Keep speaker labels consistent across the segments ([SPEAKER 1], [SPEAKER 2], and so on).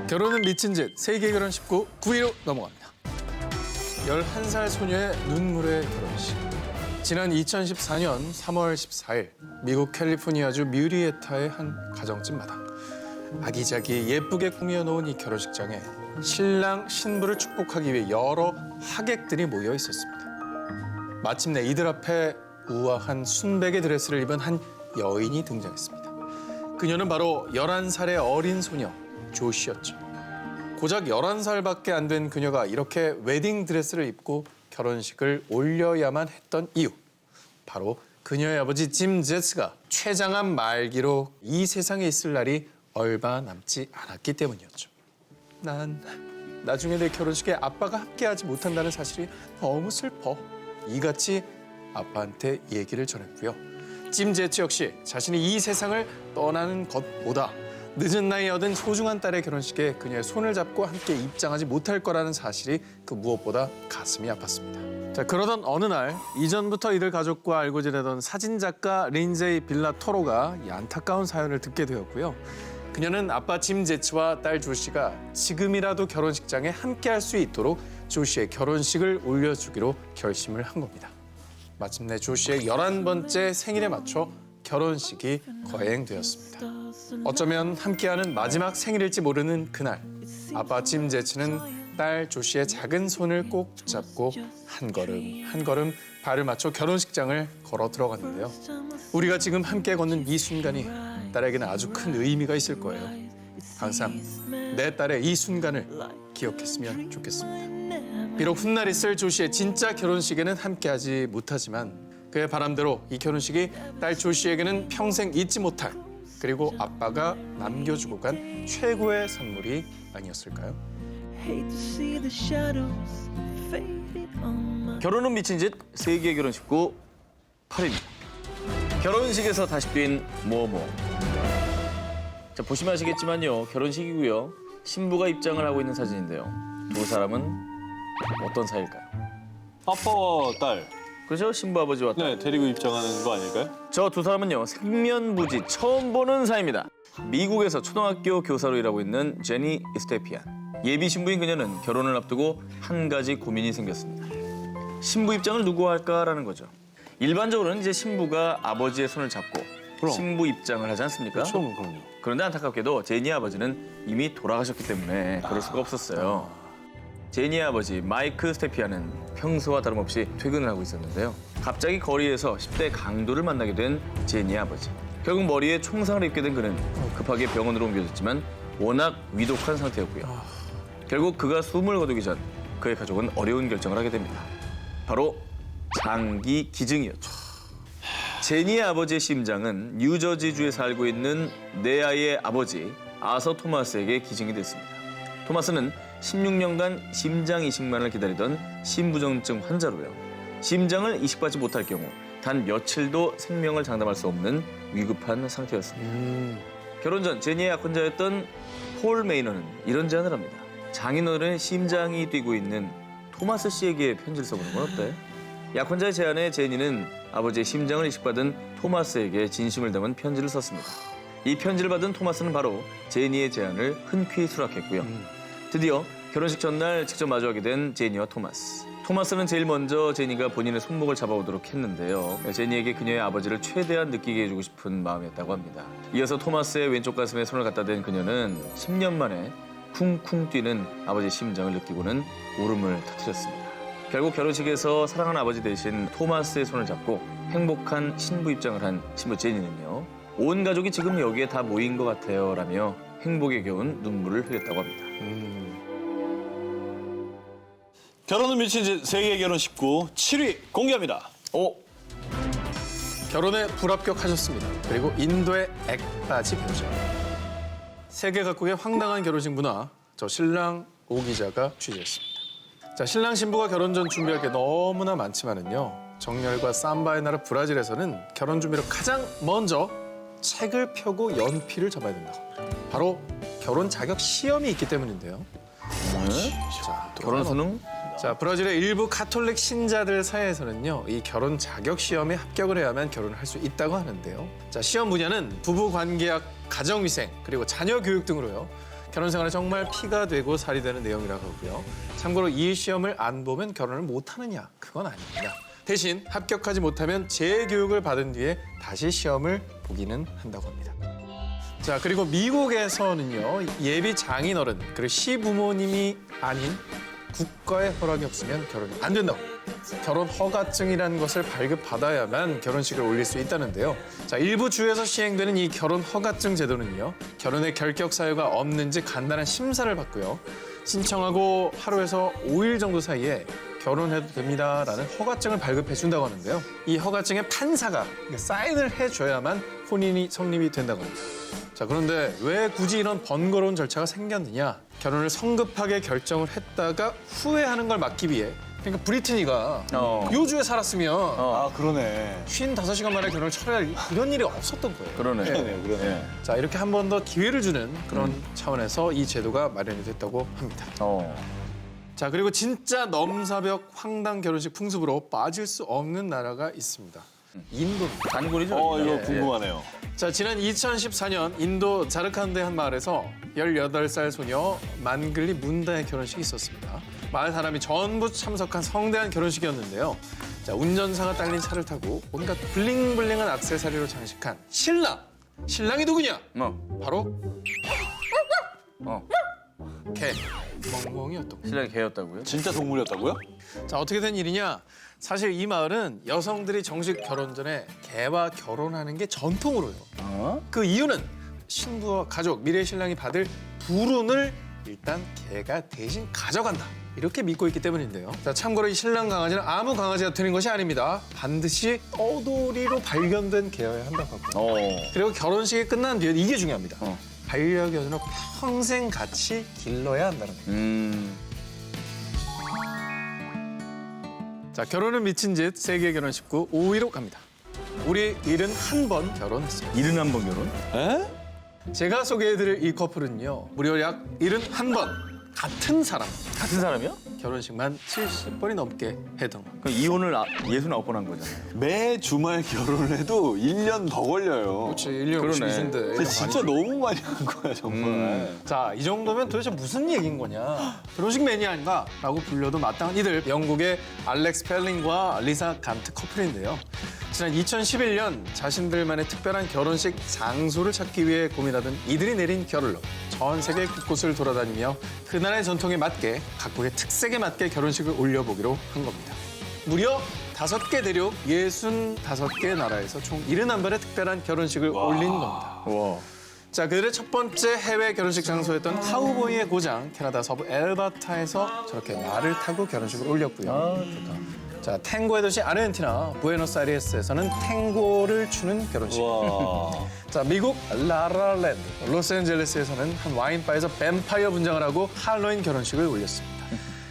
[SPEAKER 1] 결혼은 미친 짓, 세계 결혼 19, 9위로 넘어갑니다. 11살 소녀의 눈물의 결혼식. 지난 2014년 3월 14일 미국 캘리포니아주 뮤리에타의 한 가정집 마당. 아기자기 예쁘게 꾸며놓은 이 결혼식장에 신랑, 신부를 축복하기 위해 여러 하객들이 모여 있었습니다. 마침내 이들 앞에 우아한 순백의 드레스를 입은 한 여인이 등장했습니다. 그녀는 바로 11살의 어린 소녀 조시였죠. 고작 11살밖에 안 된 그녀가 이렇게 웨딩 드레스를 입고 결혼식을 올려야만 했던 이유. 바로 그녀의 아버지 짐 제츠가 췌장암 말기로 이 세상에 있을 날이 얼마 남지 않았기 때문이었죠. 난 나중에 내 결혼식에 아빠가 함께하지 못한다는 사실이 너무 슬퍼. 이같이 아빠한테 얘기를 전했고요. 짐 제츠 역시 자신이 이 세상을 떠나는 것보다 늦은 나이에 얻은 소중한 딸의 결혼식에 그녀의 손을 잡고 함께 입장하지 못할 거라는 사실이 그 무엇보다 가슴이 아팠습니다. 자, 그러던 어느 날 이전부터 이들 가족과 알고 지내던 사진작가 린제이 빌라토로가 이 안타까운 사연을 듣게 되었고요. 그녀는 아빠 짐 제츠와 딸 조시가 지금이라도 결혼식장에 함께할 수 있도록 조시의 결혼식을 올려주기로 결심을 한 겁니다. 마침내 조시의 11번째 생일에 맞춰 결혼식이 거행되었습니다. 어쩌면 함께하는 마지막 생일일지 모르는 그날, 아빠 짐 제츠는 딸 조시의 작은 손을 꼭 붙잡고 한 걸음 한 걸음 발을 맞춰 결혼식장을 걸어 들어갔는데요. 우리가 지금 함께 걷는 이 순간이 딸에게는 아주 큰 의미가 있을 거예요. 항상 내 딸의 이 순간을 기억했으면 좋겠습니다. 비록 훗날 있을 조시의 진짜 결혼식에는 함께하지 못하지만 그의 바람대로 이 결혼식이 딸 조시에게는 평생 잊지 못할, 그리고 아빠가 남겨주고 간 최고의 선물이 아니었을까요?
[SPEAKER 2] 결혼은 미친 짓 세계 결혼 19 8입니다. 결혼식에서 다시 뛴 뭐뭐. 자, 보시면 아시겠지만요. 결혼식이고요. 신부가 입장을 하고 있는 사진인데요. 두 사람은 어떤 사이일까요?
[SPEAKER 3] 아빠와 딸.
[SPEAKER 2] 그렇죠? 신부 아버지와 딸.
[SPEAKER 3] 네, 데리고 입장하는 거 아닐까요?
[SPEAKER 2] 저 두 사람은요. 생면부지 처음 보는 사이입니다. 미국에서 초등학교 교사로 일하고 있는 제니 이스테피안. 예비 신부인 그녀는 결혼을 앞두고 한 가지 고민이 생겼습니다. 신부 입장을 누구 할까라는 거죠. 일반적으로는 이제 신부가 아버지의 손을 잡고
[SPEAKER 3] 그럼.
[SPEAKER 2] 신부 입장을 하지 않습니까?
[SPEAKER 3] 그럼요.
[SPEAKER 2] 그런데 안타깝게도 제니의 아버지는 이미 돌아가셨기 때문에 그럴 수가 없었어요. 제니의 아버지 마이크 스테피아는 평소와 다름없이 퇴근을 하고 있었는데요. 갑자기 거리에서 10대 강도를 만나게 된 제니의 아버지. 결국 머리에 총상을 입게 된 그는 급하게 병원으로 옮겨졌지만 워낙 위독한 상태였고요. 결국 그가 숨을 거두기 전 그의 가족은 어려운 결정을 하게 됩니다. 바로 장기 기증이었죠. 제니의 아버지의 심장은 뉴저지주에 살고 있는 네 아이의 아버지 아서 토마스에게 기증이 됐습니다. 토마스는 16년간 심장 이식만을 기다리던 심부전증 환자로요. 심장을 이식받지 못할 경우 단 며칠도 생명을 장담할 수 없는 위급한 상태였습니다. 결혼 전 제니의 약혼자였던 폴 메이너는 이런 제안을 합니다. 장인어른의 심장이 뛰고 있는 토마스 씨에게 편지를 써보는 건 어때? 약혼자의 제안에 제니는 아버지의 심장을 이식받은 토마스에게 진심을 담은 편지를 썼습니다. 이 편지를 받은 토마스는 바로 제니의 제안을 흔쾌히 수락했고요. 드디어 결혼식 전날 직접 마주하게 된 제니와 토마스. 토마스는 제일 먼저 제니가 본인의 손목을 잡아오도록 했는데요. 제니에게 그녀의 아버지를 최대한 느끼게 해주고 싶은 마음이었다고 합니다. 이어서 토마스의 왼쪽 가슴에 손을 갖다 댄 그녀는 10년 만에 쿵쿵 뛰는 아버지의 심장을 느끼고는 울음을 터뜨렸습니다. 결국 결혼식에서 사랑하는 아버지 대신 토마스의 손을 잡고 행복한 신부 입장을 한 신부 제니는요. 온 가족이 지금 여기에 다 모인 것 같아요 라며 행복에 겨운 눈물을 흘렸다고 합니다.
[SPEAKER 3] 결혼은 미친 짓 세계 결혼 19 7위 공개합니다.
[SPEAKER 1] 결혼에 불합격하셨습니다. 그리고 인도의 액바지 표정. 세계 각국의 황당한 결혼식 문화, 저 신랑 오 기자가 취재했습니다. 자, 신랑 신부가 결혼 전 준비할 게 너무나 많지만은요. 정열과 삼바의 나라 브라질에서는 결혼 준비로 가장 먼저 책을 펴고 연필을 잡아야 된다고 합니다. 바로 결혼 자격 시험이 있기 때문인데요. 자, 또
[SPEAKER 2] 결혼 수능?
[SPEAKER 1] 자, 브라질의 일부 가톨릭 신자들 사이에서는요, 이 결혼 자격 시험에 합격을 해야만 결혼을 할 수 있다고 하는데요. 자, 시험 분야는 부부 관계학, 가정위생, 그리고 자녀 교육 등으로요. 결혼 생활에 정말 피가 되고 살이 되는 내용이라고 하고요. 참고로 이 시험을 안 보면 결혼을 못 하느냐? 그건 아닙니다. 대신 합격하지 못하면 재교육을 받은 뒤에 다시 시험을 보기는 한다고 합니다. 자, 그리고 미국에서는요. 예비 장인어른 그리고 시부모님이 아닌 국가의 허락이 없으면 결혼이 안 된다고. 결혼 허가증이라는 것을 발급받아야만 결혼식을 올릴 수 있다는데요. 자, 일부 주에서 시행되는 이 결혼 허가증 제도는요. 결혼의 결격 사유가 없는지 간단한 심사를 받고요. 신청하고 하루에서 5일 정도 사이에 결혼해도 됩니다라는 허가증을 발급해 준다고 하는데요. 이 허가증에 판사가 사인을 해줘야만 혼인이 성립이 된다고 합니다. 자, 그런데 왜 굳이 이런 번거로운 절차가 생겼느냐? 결혼을 성급하게 결정을 했다가 후회하는 걸 막기 위해 그러니까 브리트니가 요주에 살았으면
[SPEAKER 3] 아, 그러네.
[SPEAKER 1] 55시간 만에 결혼을 철회할 이런 일이 없었던 거예요.
[SPEAKER 2] 그러네.
[SPEAKER 3] 그러네.
[SPEAKER 1] 자, 이렇게 한 번 더 기회를 주는 그런 차원에서 이 제도가 마련이 됐다고 합니다. 자, 그리고 진짜 넘사벽 황당 결혼식 풍습으로 빠질 수 없는 나라가 있습니다. 인도입니다.
[SPEAKER 2] 단골이죠.
[SPEAKER 3] 이거 궁금하네요.
[SPEAKER 1] 자, 지난 2014년 인도 자르칸드의 한 마을에서 18살 소녀 만글리 문다의 결혼식이 있었습니다. 마을 사람이 전부 참석한 성대한 결혼식이었는데요. 자, 운전사가 딸린 차를 타고 온갖 블링블링한 액세서리로 장식한 신랑! 신랑이 누구냐? 바로 개, 멍멍이었던 거예요.
[SPEAKER 2] 신랑이 개였다고요?
[SPEAKER 3] 진짜 동물이었다고요?
[SPEAKER 1] 자, 어떻게 된 일이냐? 사실 이 마을은 여성들이 정식 결혼 전에 개와 결혼하는 게 전통으로요. 그 이유는 신부와 가족, 미래 신랑이 받을 불운을 일단 개가 대신 가져간다. 이렇게 믿고 있기 때문인데요. 자, 참고로 이 신랑 강아지는 아무 강아지가 되는 것이 아닙니다. 반드시 떠돌이로 발견된 개여야 한다고 하고요. 그리고 결혼식이 끝난 뒤에 이게 중요합니다. 반려견으로 평생 같이 길러야 한다는 거예요. 자, 결혼은 미친 짓 세계 결혼 19 5위로 갑니다. 우리 71번 결혼했습니다.
[SPEAKER 2] 71번 결혼?
[SPEAKER 3] 에?
[SPEAKER 1] 제가 소개해드릴 이 커플은요. 무려 약 71번 같은 사람
[SPEAKER 2] 같은 사람이요?
[SPEAKER 1] 결혼식만 70번이 넘게 해던 거.
[SPEAKER 2] 그럼 이혼을 69번 한 거잖아요.
[SPEAKER 3] 매 주말 결혼을 해도 1년 더 걸려요.
[SPEAKER 1] 그렇지, 1년
[SPEAKER 2] 그러네.
[SPEAKER 1] 52인데.
[SPEAKER 3] 근데 진짜 너무 많이 한 거야, 정말.
[SPEAKER 1] 자, 이 정도면 도대체 무슨 얘기인 거냐? 결혼식 매니아인가? 라고 불려도 마땅한 이들. 영국의 알렉스 펠링과 리사 간트 커플인데요. 지난 2011년 자신들만의 특별한 결혼식 장소를 찾기 위해 고민하던 이들이 내린 결론로 전 세계 곳곳을 돌아다니며 그날의 전통에 맞게 각국의 특색에 맞게 결혼식을 올려보기로 한 겁니다. 무려 5개 대륙 65개 나라에서 총 71번의 특별한 결혼식을 올린 겁니다.
[SPEAKER 2] 와.
[SPEAKER 1] 자, 그들의 첫 번째 해외 결혼식 장소였던 카우보이의 고장 캐나다 서부 엘바타에서 저렇게 말을 타고 결혼식을 올렸고요. 자, 탱고의 도시 아르헨티나 부에노스아이레스에서는 탱고를 추는 결혼식.
[SPEAKER 3] 와.
[SPEAKER 1] 자, 미국 라라랜드 로스앤젤레스에서는 한 와인바에서 뱀파이어 분장을 하고 할로윈 결혼식을 올렸습니다.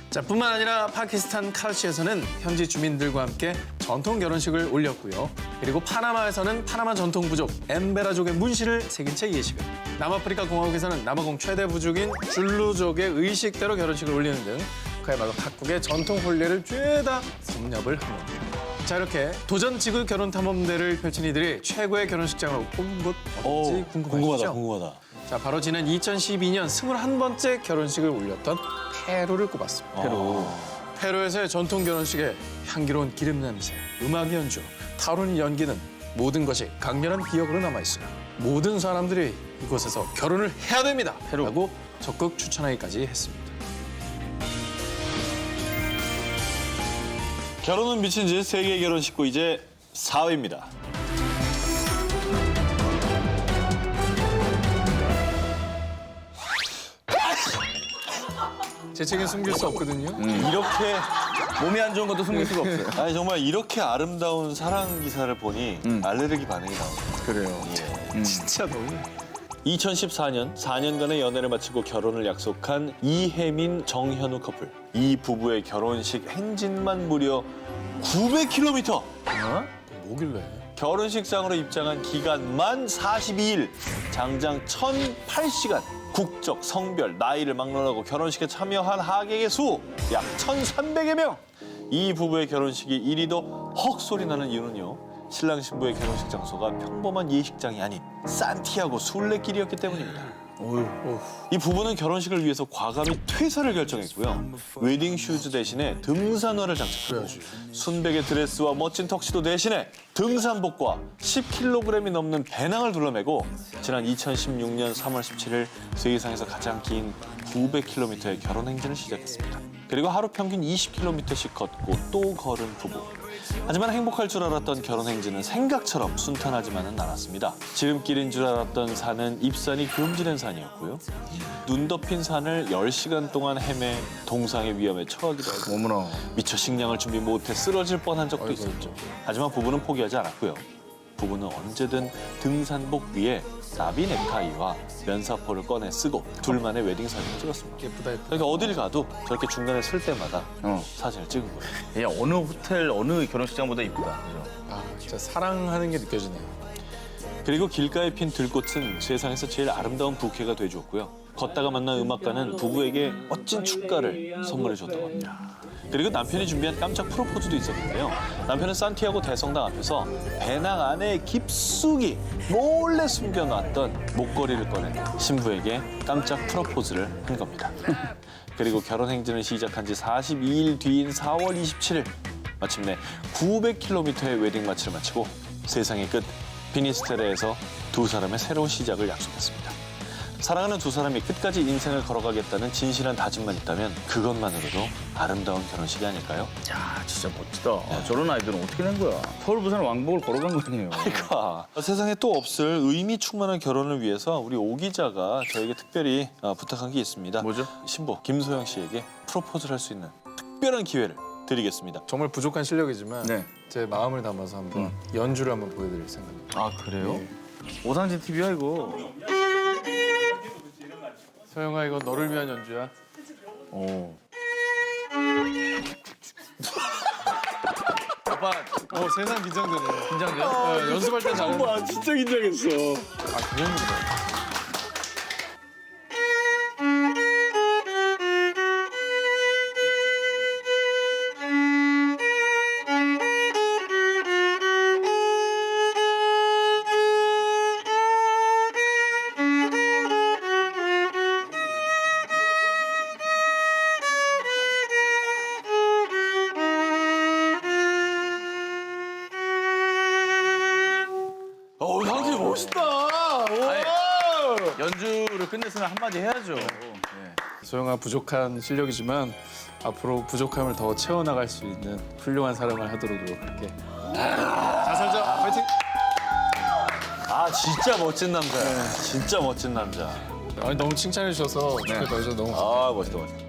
[SPEAKER 1] 자, 뿐만 아니라 파키스탄 카라치에서는 현지 주민들과 함께 전통 결혼식을 올렸고요. 그리고 파나마에서는 파나마 전통 부족 엠베라족의 문신을 새긴 채 예식을. 남아프리카 공화국에서는 남아공 최대 부족인 줄루족의 의식대로 결혼식을 올리는 등 그야말로 각국의 전통 혼례를 죄다 섭렵을 한 겁니다. 자, 이렇게 도전 지구 결혼 탐험대를 펼친 이들이 최고의 결혼식장으로 꼽은 곳 어딘지 궁금하시죠?
[SPEAKER 3] 궁금하다.
[SPEAKER 1] 자, 바로 지난 2012년 21번째 결혼식을 올렸던 페루를 꼽았습니다. 페루에서의 전통 결혼식에 향기로운 기름 냄새, 음악 연주, 타오르는 연기는 모든 것이 강렬한 기억으로 남아있어요. 모든 사람들이 이곳에서 결혼을 해야 됩니다. 라고 적극 추천하기까지 했습니다.
[SPEAKER 3] 결혼은 미친 짓 세계 결혼 19 이제 4위입니다.
[SPEAKER 1] 제 책엔 숨길 수 없거든요.
[SPEAKER 3] 이렇게
[SPEAKER 2] 몸이 안 좋은 것도 숨길 수가 없어요.
[SPEAKER 3] 아니 정말 이렇게 아름다운 사랑 기사를 보니 알레르기 반응이 나오네요.
[SPEAKER 2] 그래요.
[SPEAKER 1] 진짜 너무.
[SPEAKER 3] 2014년 4년간의 연애를 마치고 결혼을 약속한 이혜민, 정현우 커플. 이 부부의 결혼식 행진만 무려 900km.
[SPEAKER 1] 뭐길래?
[SPEAKER 3] 결혼식장으로 입장한 기간만 42일, 장장 1,008시간. 국적, 성별, 나이를 막론하고 결혼식에 참여한 하객의 수 약 1,300여 명. 이 부부의 결혼식이 이리도 헉소리 나는 이유는요. 신랑 신부의 결혼식 장소가 평범한 예식장이 아닌 산티아고 순례길이었기 때문입니다. 이 부부는 결혼식을 위해서 과감히 퇴사를 결정했고요. 웨딩 슈즈 대신에 등산화를 장착하고 순백의 드레스와 멋진 턱시도 대신에 등산복과 10kg이 넘는 배낭을 둘러매고 지난 2016년 3월 17일 세상에서 가장 긴 900km의 결혼 행진을 시작했습니다. 그리고 하루 평균 20km씩 걷고 또 걸은 부부. 하지만 행복할 줄 알았던 결혼 행진은 생각처럼 순탄하지만은 않았습니다. 지름길인 줄 알았던 산은 입산이 금지된 산이었고요. 눈 덮인 산을 10시간 동안 헤매 동상의 위험에 처하기도 하고
[SPEAKER 2] 어머나.
[SPEAKER 3] 미처 식량을 준비 못해 쓰러질 뻔한 적도 있었죠. 하지만 부부는 포기하지 않았고요. 부부는 언제든 등산복 위에 나비 넥타이와 면사포를 꺼내 쓰고 둘만의 웨딩 사진을 찍었습니다.
[SPEAKER 1] 예쁘다 예쁘다.
[SPEAKER 3] 그러니까 어딜 가도 저렇게 중간에 쓸 때마다 사진을 찍은 거예요.
[SPEAKER 2] 야, 어느 호텔, 어느 결혼식장보다 이쁘다. 그죠?
[SPEAKER 1] 아 진짜 사랑하는 게 느껴지네요.
[SPEAKER 3] 그리고 길가에 핀 들꽃은 세상에서 제일 아름다운 부케가 돼주었고요. 걷다가 만난 음악가는 부부에게 멋진 축가를 선물해 줬다고 합니다. 그리고 남편이 준비한 깜짝 프로포즈도 있었는데요. 남편은 산티아고 대성당 앞에서 배낭 안에 깊숙이 몰래 숨겨놨던 목걸이를 꺼내 신부에게 깜짝 프로포즈를 한 겁니다. 그리고 결혼 행진을 시작한 지 42일 뒤인 4월 27일 마침내 900km의 웨딩 마치를 마치고 세상의 끝 피니스테레에서 두 사람의 새로운 시작을 약속했습니다. 사랑하는 두 사람이 끝까지 인생을 걸어가겠다는 진실한 다짐만 있다면 그것만으로도 아름다운 결혼식이 아닐까요?
[SPEAKER 2] 야, 진짜 멋지다. 저런 아이들은 어떻게 된 거야? 서울 부산 왕복을 걸어간 거 아니에요?
[SPEAKER 3] 그러니까 세상에 또 없을 의미 충만한 결혼을 위해서 우리 오 기자가 저에게 특별히 부탁한 게 있습니다.
[SPEAKER 2] 뭐죠?
[SPEAKER 3] 신부 김소영 씨에게 프로포즈를 할 수 있는 특별한 기회를 드리겠습니다.
[SPEAKER 1] 정말 부족한 실력이지만
[SPEAKER 2] 네.
[SPEAKER 1] 제 마음을 담아서 한번 연주를 한번 보여드릴 생각입니다.
[SPEAKER 2] 아, 그래요? 오상진 TV야, 이거.
[SPEAKER 1] 소영아 이거 너를 위한 연주야.
[SPEAKER 2] 오. 아빠,
[SPEAKER 1] 세상 긴장되네.
[SPEAKER 2] 긴장돼요?
[SPEAKER 1] 연습할 때 잘해.
[SPEAKER 3] 와 진짜 긴장했어.
[SPEAKER 1] 아 그냥입니다.
[SPEAKER 3] 상진 멋있다.
[SPEAKER 2] 연주를 끝냈으면 한마디 해야죠. 네.
[SPEAKER 1] 소영아 부족한 실력이지만 앞으로 부족함을 더 채워나갈 수 있는 훌륭한 사람을 하도록 노력할게. 자 살자 파이팅.
[SPEAKER 3] 아 진짜 멋진 남자야. 진짜 멋진 남자.
[SPEAKER 1] 아니 너무 칭찬해 주셔서 좋겠다. 그래서 너무
[SPEAKER 3] 아 멋있다 멋있다.